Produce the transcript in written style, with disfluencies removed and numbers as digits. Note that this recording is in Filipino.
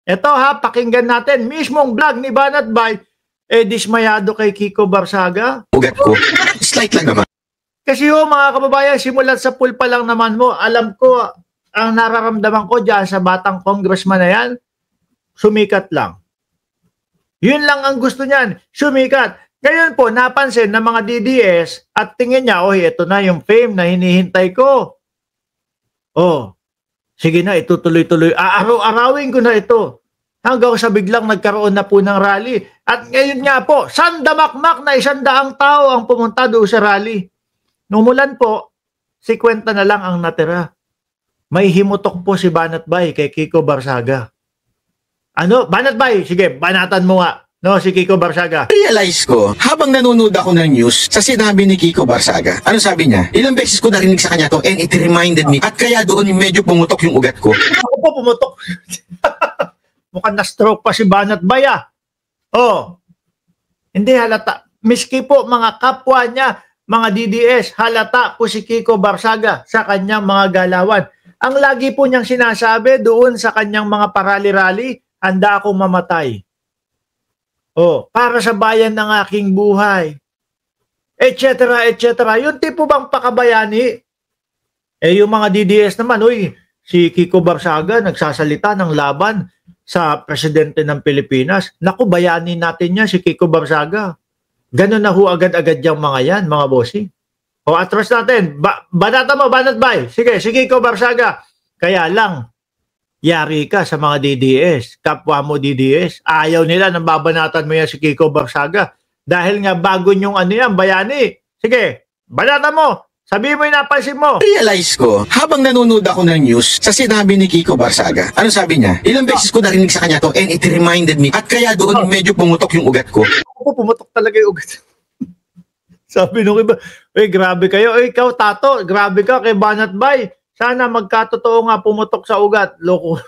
Ito ha, pakinggan natin. Mismong vlog ni Banat Bay, dismayado kay Kiko Barsaga. Ugat ko, slight lang naman. Kasi mga kababayan, simulat sa pool pa lang naman mo, alam ko, ang nararamdaman ko dyan sa batang congressman na yan, sumikat lang. Yun lang ang gusto niyan, sumikat. Ngayon po, napansin ng mga DDS at tingin niya, ito na yung fame na hinihintay ko. Sige na, itutuloy-tuloy. Araw-arawin ko na ito. Hanggang sa biglang nagkaroon na po ng rally. At ngayon nga po, sandamakmak na 100 tao ang pumunta doon sa rally. Numulan po, 50 na lang ang natira. May himutok po si Banat Bay kay Kiko Barsaga. Banat Bay, sige, banatan mo nga. Si Kiko Barsaga. Realize ko, habang nanonood ako ng news sa sinabi ni Kiko Barsaga, ano sabi niya? Ilang beses ko narinig sa kanya to and it reminded me. At kaya doon medyo pumutok yung ugat ko. Ako po pumutok. Mukhang na-stroke pa si Banat Bay Hindi halata. Miski po mga kapwa niya, mga DDS, halata po si Kiko Barsaga sa kanyang mga galawan. Ang lagi po niyang sinasabi doon sa kanyang mga parali-rally, handa akong mamatay. Para sa bayan ng aking buhay. Etc. Yung tipo bang pakabayani? Yung mga DDS naman, si Kiko Barsaga nagsasalita ng laban sa presidente ng Pilipinas. Naku, bayani natin yan, si Kiko Barsaga. Ganun na agad-agad yung mga yan, mga bossing. Atras natin. Banata mo, Banat Bay. Sige, si Kiko Barsaga. Kaya lang, yari ka sa mga DDS, kapwa mo DDS, ayaw nila nang babanatan mo yan si Kiko Barsaga. Dahil nga bago nyong bayani. Sige, banata mo. Sabihin mo yung napansin mo. Realize ko, habang nanonood ako ng news sa sinabi ni Kiko Barsaga, ano sabi niya? Ilang beses ko narinig sa kanya to and it reminded me. At kaya doon medyo pumutok yung ugat ko. Pumutok talaga yung ugat. Sabi nung iba, grabe kayo. Ikaw, Tato, grabe ka kay Banat Bay. Sana magkatotoo nga pumutok sa ugat. Loko.